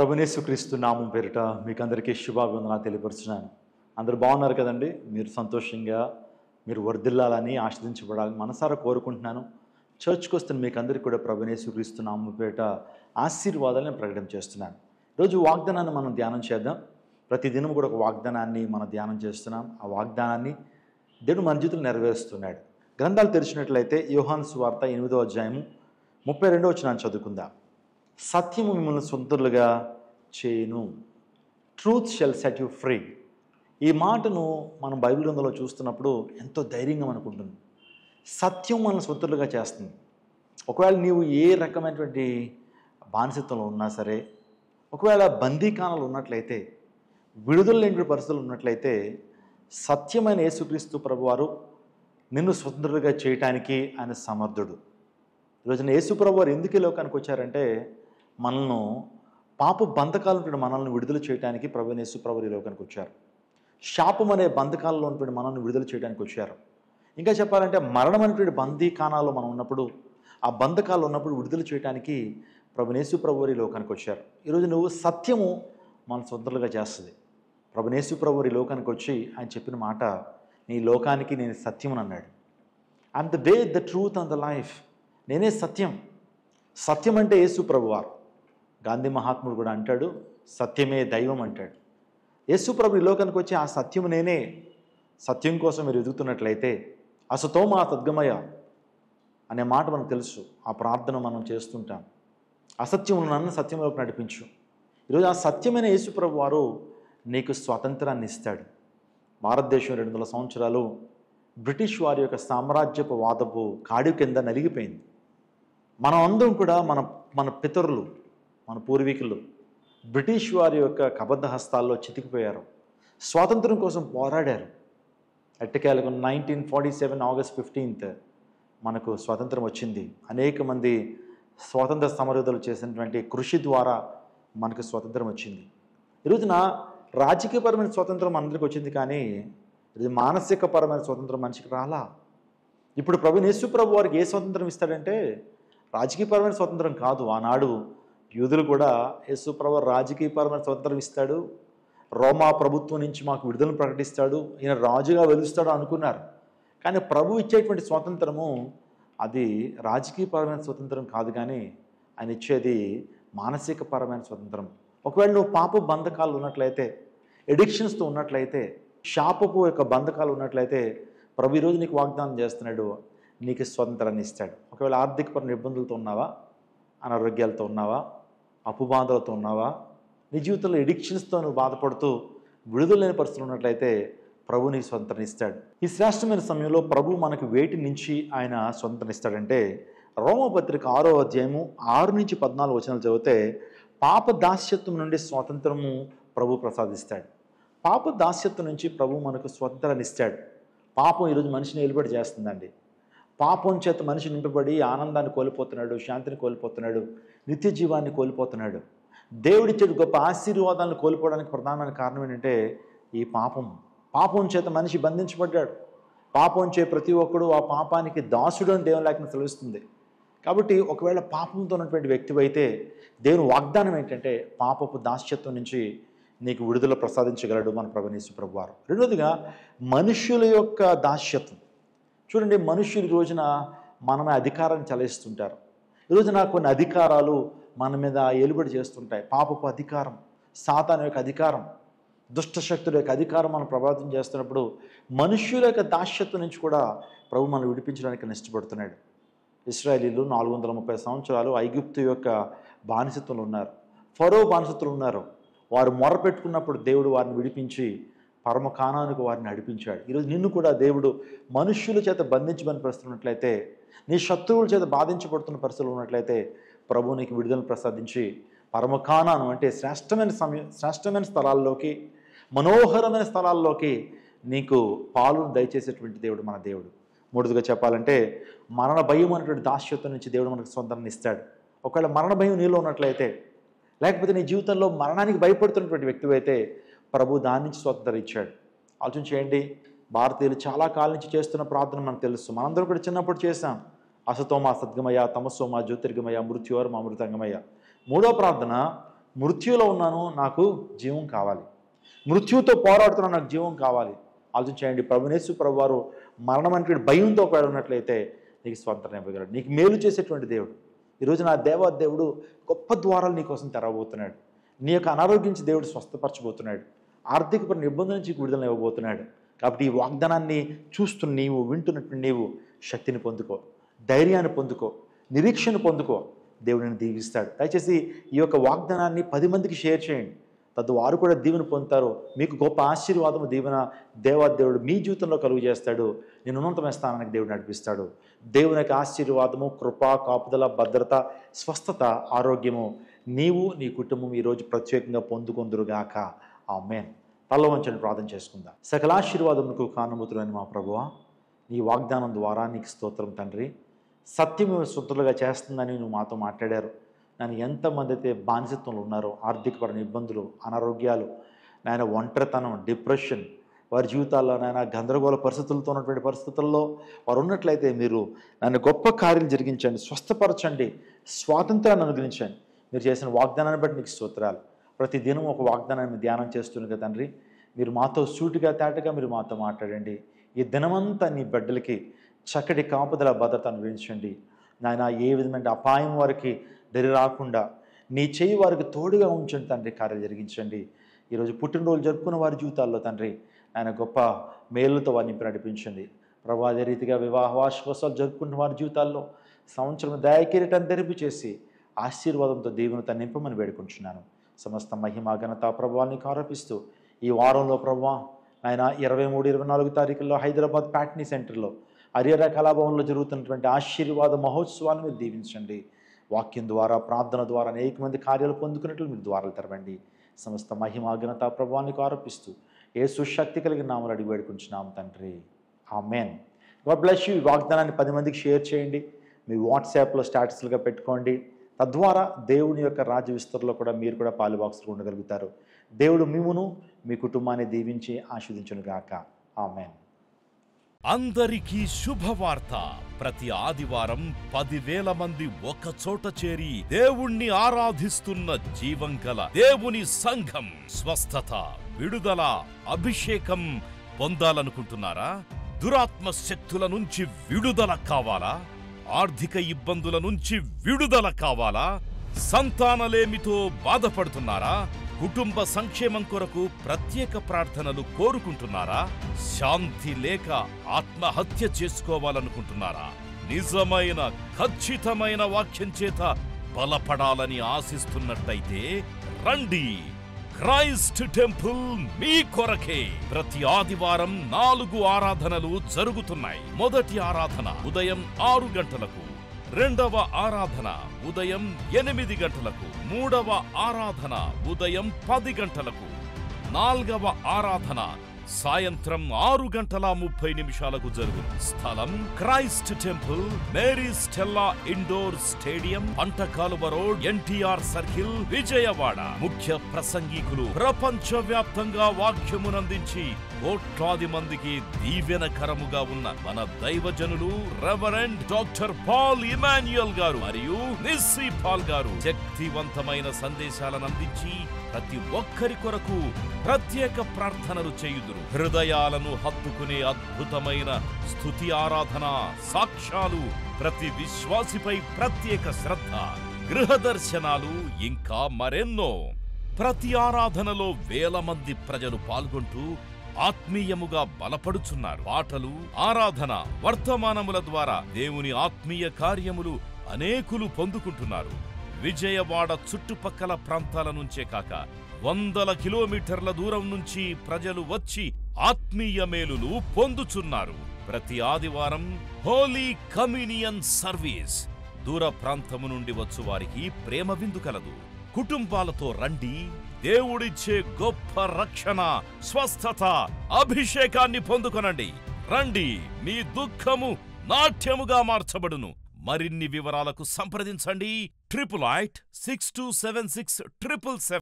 ప్రభునేసుక్రీస్తు నామం పేరిట మీకు అందరికీ శుభాభివందనాలు తెలియపరుచున్నాను. అందరూ బాగున్నారు కదండి. మీరు సంతోషంగా మీరు వర్ధిల్లాలని ఆశీర్వదించబడాలని మనసారా కోరుకుంటున్నాను. చర్చ్కి వస్తున్న మీకు అందరికీ కూడా ప్రభునేసుక్రీస్తు నామం పేరిట ఆశీర్వాదాలను ప్రకటన చేస్తున్నాను. ఈరోజు వాగ్దానాన్ని మనం ధ్యానం చేద్దాం. ప్రతిదినం కూడా ఒక వాగ్దానాన్ని మనం ధ్యానం చేస్తున్నాం. ఆ వాగ్దానాన్ని దేవుడు మన జీవితంలో నెరవేరుస్తున్నాడు. గ్రంథాలు తెరిచినట్లయితే యోహాను సువార్త 8వ అధ్యాయము 32వ వచనాన్ని చదువుకుందాం. సత్యము మిమ్మల్ని స్వతంత్రులుగా చేయును. Truth shell set you free. ఈ మాటను మనం బైబిల్ గ్రంథంలో చూస్తున్నప్పుడు ఎంతో ధైర్యంగా అనుకుంటుంది. సత్యం మనల్ని స్వతంత్రులుగా చేస్తుంది. ఒకవేళ నీవు ఏ రకమైనటువంటి బానిసత్వంలో ఉన్నా సరే, ఒకవేళ బందీకానాలు ఉన్నట్లయితే, విడుదల లేని పరిస్థితులు ఉన్నట్లయితే, సత్యమైన యేసుక్రీస్తు ప్రభువారు నిన్ను స్వతంత్రులుగా చేయటానికి ఆయన సమర్థుడు. ఈరోజున యేసు ప్రభువారు ఎందుకు ఈ లోకానికి వచ్చారంటే, మనల్ని పాప బంధకాల నుండి మనల్ని విడుదల చేయడానికి ప్రభువైన యేసు ప్రభువారు ఈ లోకానికి వచ్చారు. శాపం అనే బంధకాలలో ఉన్నటువంటి మనల్ని విడుదల చేయడానికి వచ్చారు. ఇంకా చెప్పాలంటే మరణం అనేటువంటి బందీకానాల్లో మనం ఉన్నప్పుడు, ఆ బంధకాలు ఉన్నప్పుడు విడుదల చేయడానికి ప్రభువైన యేసు ప్రభువారు ఈ లోకానికి వచ్చారు. ఈరోజు నువ్వు సత్యము మన స్వతంత్రులుగా చేస్తుంది. ప్రభువైన యేసు ప్రభువారు ఈ లోకానికి వచ్చి ఆయన చెప్పిన మాట, నీ లోకానికి నేను సత్యం అని అన్నాడు. I'm the way, the truth and the life. నేనే సత్యం. సత్యం అంటే యేసు ప్రభువారు. గాంధీ మహాత్ముడు కూడా అంటాడు, సత్యమే దైవం అంటాడు. యేసు ప్రభు ఈ లోకానికి వచ్చి ఆ సత్యము నేనే. సత్యం కోసం మీరు ఎదుగుతున్నట్లయితే అసతోమా సద్గమయ అనే మాట మనకు తెలుసు. ఆ ప్రార్థన మనం చేస్తుంటాం. అసత్యమును నన్ను సత్యంలోకి నడిపించు. ఈరోజు ఆ సత్యమైన యేసు ప్రభు వారు నీకు స్వాతంత్రాన్ని ఇస్తాడు. భారతదేశం 200 సంవత్సరాలు బ్రిటిష్ వారి యొక్క సామ్రాజ్యపు వాదపు కాడి కింద నలిగిపోయింది. మనం అందరం కూడా మన పితరులు, మన పూర్వీకులు బ్రిటిష్ వారి యొక్క కబద్ధ హస్తాల్లో చితికిపోయారు. స్వాతంత్రం కోసం పోరాడారు. ఎట్టకేలకు 1947 ఆగస్ట్ 15 మనకు స్వాతంత్రం వచ్చింది. అనేక మంది స్వాతంత్ర సమరయోధులు చేసినటువంటి కృషి ద్వారా మనకు స్వాతంత్రం వచ్చింది. ఈరోజున రాజకీయపరమైన స్వాతంత్రం అందరికీ వచ్చింది, కానీ ఇది మానసికపరమైన స్వాతంత్రం మనిషికి రాలా. ఇప్పుడు ప్రభువైన యేసు ప్రభు వారికి ఏ స్వాతంత్రం ఇస్తాడంటే, రాజకీయపరమైన స్వాతంత్రం కాదు. ఆనాడు యూదులు కూడా యేసు ప్రభు రాజకీయపరమైన స్వాతంత్రం ఇస్తాడు, రోమా ప్రభుత్వం నుంచి మాకు విడుదలను ప్రకటిస్తాడు, ఈయన రాజుగా వెలుస్తాడు అనుకున్నారు. కానీ ప్రభు ఇచ్చేటువంటి స్వాతంత్రము అది రాజకీయపరమైన స్వాతంత్రం కాదు, కానీ ఆయన ఇచ్చేది మానసికపరమైన స్వాతంత్రం. ఒకవేళ నువ్వు పాప బంధకాలు ఉన్నట్లయితే, ఎడిక్షన్స్తో ఉన్నట్లయితే, శాపపు యొక్క బంధకాలు ఉన్నట్లయితే, ప్రభు ఈరోజు నీకు వాగ్దానం చేస్తున్నాడు, నీకు స్వతంత్రాన్ని ఇస్తాడు. ఒకవేళ ఆర్థికపరమైన ఇబ్బందులతో ఉన్నావా, అనారోగ్యాలతో ఉన్నావా, అప్పుబాధలతో ఉన్నావా, నీ జీవితంలో ఎడిక్షన్స్తో నువ్వు బాధపడుతూ విడుదల లేని పరిస్థితులు ఉన్నట్లయితే ప్రభు నీకు స్వతంత్రాన్ని ఇస్తాడు. ఈ శ్రేష్టమైన సమయంలో ప్రభు మనకు వేటి నుంచి ఆయన స్వతంత్రాన్ని ఇస్తాడంటే, రోమపత్రిక 6వ అధ్యాయము 6 నుంచి 14 వచనాలు చదివితే, పాప దాస్యత్వం నుండి స్వాతంత్రము ప్రభు ప్రసాదిస్తాడు. పాప దాస్యత్వం నుంచి ప్రభు మనకు స్వతంత్రాన్ని ఇస్తాడు. పాపం ఈరోజు మనిషిని ఏలుబడి చేస్తుందండి. పాపం చేత మనిషి నింపబడి ఆనందాన్ని కోల్పోతున్నాడు, శాంతిని కోల్పోతున్నాడు, నిత్య జీవాన్ని కోల్పోతున్నాడు. దేవుడిచ్చేది గొప్ప ఆశీర్వాదాలను కోల్పోవడానికి ప్రధానమైన కారణం ఏంటంటే ఈ పాపం చేత మనిషి బంధించబడ్డాడు. పాపం చే ప్రతి ఒక్కడు ఆ పాపానికి దాసుడు అని దేవుని లేఖనం తెలుస్తుంది. కాబట్టి ఒకవేళ పాపంతో ఉన్నటువంటి వ్యక్తి అయితే దేవుని వాగ్దానం ఏంటంటే పాపపు దాస్యత్వం నుంచి నీకు విడుదల ప్రసాదించగలడు మన ప్రభువైన యేసు ప్రభువారు. రెండోదిగా మనుష్యుల యొక్క దాస్యత్వం. చూడండి, మనుష్యులు ఈ రోజున మనమే అధికారాన్ని చలాయిస్తుంటారు. ఈరోజున కొన్ని అధికారాలు మన మీద ఏలుబడి చేస్తుంటాయి. పాపపు అధికారం, సాతాను యొక్క అధికారం, దుష్టశక్తుల యొక్క అధికారం మనం ప్రభావితం చేస్తున్నప్పుడు మనుష్యుల యొక్క దాస్యత్వం నుంచి కూడా ప్రభు మనం విడిపించడానికి ఇష్టపడుతున్నాడు. ఇశ్రాయేలీలు 430 సంవత్సరాలు ఐగుప్తు యొక్క బానిసత్వంలో ఉన్నారు. ఫరో బానిసత్వంలో ఉన్నారు. వారు మొరపెట్టుకున్నప్పుడు దేవుడు వారిని విడిపించి పరమ కానానికి వారిని నడిపించాడు. ఈరోజు నిన్ను కూడా దేవుడు మనుష్యుల చేత బంధించబడిన పరిస్థితులు ఉన్నట్లయితే, నీ శత్రువుల చేత బాధించబడుతున్న పరిస్థితులు ఉన్నట్లయితే ప్రభు నీకు విడుదలను ప్రసాదించి పరమ కానాను అంటే శ్రేష్టమైన స్థలాల్లోకి, మనోహరమైన స్థలాల్లోకి నీకు పాలును దయచేసేటువంటి దేవుడు మన దేవుడు. మూడోదిగా చెప్పాలంటే మరణ భయం అనేటువంటి దాస్యత్వం నుంచి దేవుడు మనకు స్వతంత్రాన్ని ఇస్తాడు. ఒకవేళ మరణ భయం నీలో ఉన్నట్లయితే, లేకపోతే నీ జీవితంలో మరణానికి భయపడుతున్నటువంటి వ్యక్తి అయితే ప్రభు దాని నుంచి స్వతంత్రం ఇచ్చాడు. ఆలోచన చేయండి, భారతీయులు చాలా కాలం నుంచి చేస్తున్న ప్రార్థన మనకు తెలుసు. మనందరం కూడా చిన్నప్పుడు చేశాం. అసతోమా సద్గమయ, తమసోమా జ్యోతిర్గమయ, మృత్యోర్మ అమృతంగమయ. మూడో ప్రార్థన, మృత్యులో ఉన్నాను, నాకు జీవం కావాలి. మృత్యువుతో పోరాడుతున్నా, నాకు జీవం కావాలి. ఆలోచించండి. ప్రభునేసు ప్రభువారు మరణం అంటే భయంతో ఒకవేళ ఉన్నట్లయితే నీకు స్వాతంత్రం ఇవ్వగలడు. నీకు మేలు చేసేటువంటి దేవుడు. ఈరోజు నా దేవుడు గొప్ప ద్వారాలు నీ కోసం తెరవబోతున్నాడు. నీ యొక్క అనారోగ్యించి దేవుడు స్వస్థపరచబోతున్నాడు. ఆర్థికపరమైన ఇబ్బందుల నుంచి విడుదల ఇవ్వబోతున్నాడు. కాబట్టి ఈ వాగ్దానాన్ని చూస్తున్న నీవు, వింటున్నటువంటి నీవు శక్తిని పొందుకో, ధైర్యాన్ని పొందుకో, నిరీక్షణ పొందుకో. దేవుడిని దీవిస్తాడు. దయచేసి ఈ యొక్క వాగ్దానాన్ని 10 మందికి షేర్ చేయండి. తద్వారు కూడా దీవెన పొందుతారు. మీకు గొప్ప ఆశీర్వాదము, దీవెన దేవుడు మీ జీవితంలో కలుగు చేస్తాడు. నేను ఉన్నతమైన స్థానానికి దేవుడు నడిపిస్తాడు. దేవుని యొక్క ఆశీర్వాదము, కృప, కాపుదల, భద్రత, స్వస్థత, ఆరోగ్యము నీవు, నీ కుటుంబం ఈరోజు ప్రత్యేకంగా పొందుకొందురుగాక. ఆమేన్. తల వంచని ప్రార్థన చేసుకుందాం. సకల ఆశీర్వాదములకు కారణమవుతున్న మా ప్రభువా, నీ వాగ్దానం ద్వారా నీకు స్తోత్రం తండ్రి. సత్యము శుద్ధులుగా చేస్తుందని నువ్వు మాతో మాట్లాడారు. నన్ను ఎంతమంది అయితే బానిసత్వంలో ఉన్నారో, ఆర్థికపరమైన ఇబ్బందులు, అనారోగ్యాలు, నాయన ఒంటరితనం, డిప్రెషన్, వారి జీవితాల్లో నాయన గందరగోళ పరిస్థితులతో ఉన్నటువంటి పరిస్థితుల్లో వారు ఉన్నట్లయితే మీరు నన్ను గొప్ప కార్యాలు జరిగించండి, స్వస్థపరచండి, స్వాతంత్రాన్ని అనుగ్రహించండి. మీరు చేసిన వాగ్దానాన్ని బట్టి నీకు స్తోత్రాలు. ప్రతి దినం ఒక వాగ్దానాన్ని ధ్యానం చేస్తున్నారు తండ్రి. మీరు మాతో సూటిగా తేటగా మీరు మాతో మాట్లాడండి. ఈ దినమంతా నీ బిడ్డలకి చక్కటి కాపుదల, భద్రత అనుగ్రహించండి నాయన. ఏ విధమైన అపాయం వారికి దరి రాకుండా నీ చేయి వారికి తోడుగా ఉంచండి తండ్రి. కార్యాలు జరిగించండి. ఈరోజు పుట్టినరోజు జరుపుకున్న వారి జీవితాల్లో తండ్రి ఆయన గొప్ప మేలుతో వారిని నడిపించండి ప్రభు. అదే రీతిగా వివాహ వార్షికోత్సవాలు జరుపుకున్న వారి జీవితాల్లో సంవత్సరం దయకిరీటాన్ని ధరింపు చేసి ఆశీర్వాదంతో దేవునితో నింపమని వేడుకుంటున్నాను. సమస్త మహిమ, ఘనత, ప్రభావానికి ఆరోపిస్తూ ఈ వారంలో ప్రభు ఆయన 23, 24 తారీఖుల్లో హైదరాబాద్ ప్యాట్నీ సెంటర్లో హరిహర కళాభవన్లో జరుగుతున్నటువంటి ఆశీర్వాద మహోత్సవాన్ని మీరు దీవించండి. వాక్యం ద్వారా, ప్రార్థన ద్వారా అనేక మంది కార్యాలు పొందుకున్నట్లు మీరు ద్వారాలు తెరవండి. సమస్త మహిమ, ఘనత, ప్రభావానికి ఆరోపిస్తూ యేసు శక్తి కలిగిన నామములో అడిగి వేడుకుంటున్నాం తండ్రి. ఆమేన్. God bless you. ఈ వాగ్దానాన్ని 10 మందికి షేర్ చేయండి. మీ వాట్సాప్లో స్టాటస్లుగా పెట్టుకోండి. తద్వారా దేవుని యొక్క రాజ్య విస్తరణలో కూడా మీరు కూడా పాలుభాగస్తులు ఉండగలుగుతారు. దేవుడు మిమ్మును, మీ కుటుంబాన్ని దీవించి ఆశీర్వదించునుగాక. ఆమేన్. అందరికీ శుభవార్త. ప్రతి ఆదివారం 10,000 మంది ఒక చోట చేరి దేవుణ్ణి ఆరాధిస్తున్న జీవం గల దేవుని సంఘం. స్వస్థత, విడుదల, అభిషేకం పొందాలనుకుంటున్నారా? దురాత్మ శక్తుల నుంచి విడుదల కావాలా? ఆర్థిక ఇబ్బందుల నుంచి విడుదల కావాలా? సంతానలేమితో బాధపడుతున్నారా? కుటుంబ సంక్షేమం కొరకు ప్రత్యేక ప్రార్థనలు కోరుకుంటున్నారా? శాంతి లేక ఆత్మహత్య చేసుకోవాలనుకుంటున్నారా? నిజమైన ఖచ్చితమైన వాక్యం చేత బలపడాలని ఆశిస్తున్నట్టయితే రండి. క్రైస్ట్ టెంపుల్ మీ కొరకే. ప్రతి ఆదివారం 4 ఆరాధనలు జరుగుతున్నాయి. మొదటి ఆరాధన ఉదయం 6 గంటలకు, రెండవ ఆరాధన ఉదయం 8 గంటలకు, మూడవ ఆరాధన ఉదయం 10 గంటలకు, నాల్గవ ఆరాధన సాయంత్రం 6:30 జరుగును. స్థలం Christ temple, Mary Stella indoor stadium, Pantakaluva road, NTR circle, Vijayawada. ముఖ్య ప్రసంగికులు ప్రపంచవ్యాప్తంగా వాక్యమునందించి కోట్లాది మందికి దీవెనకరముగా ఉన్న మన దైవజనులు రెవరెండ్ డాక్టర్ పాల్ ఇమాన్యుయల్ గారు మరియు నిస్సీ పాల్ గారు శక్తివంతమైన సందేశాలను అందించి ప్రతి ఒక్కరి కొరకు ప్రత్యేక ప్రార్థనలు చేయుదురు. హృదయాలను హత్తుకునే అద్భుతమైన స్తుతి ఆరాధన సాక్ష్యాలు, ప్రతి విశ్వాసిపై ప్రత్యేక శ్రద్ధ, గృహ దర్శనాలు, ఇంకా మరెన్నో. ప్రతి ఆరాధనలో 1000 మంది ప్రజలు పాల్గొంటూ ఆత్మీయముగా బలపడుచున్నారు. పాటలు, ఆరాధన, వర్తమానముల ద్వారా దేవుని ఆత్మీయ కార్యములు అనేకులు పొందుకుంటున్నారు. విజయవాడ చుట్టుపక్కల ప్రాంతాల నుంచే కాక 100 కిలోమీటర్ల దూరం నుంచి ప్రజలు వచ్చి ఆత్మీయ మేలులు పొందుచున్నారు. ప్రతి ఆదివారం హోలీ కమ్యూనియన్ సర్వీస్. దూర ప్రాంతము నుండి వచ్చు వారికి ప్రేమ విందు కలదు. కుటుంబాలతో రండి. దేవుడిచ్చే గొప్ప రక్షణ, స్వస్థత, అభిషేకాన్ని పొందుకొనండి. రండి, మీ దుఃఖము నాట్యముగా మార్చబడును. మరిన్ని వివరాలకు సంప్రదించండి 88 6276 777.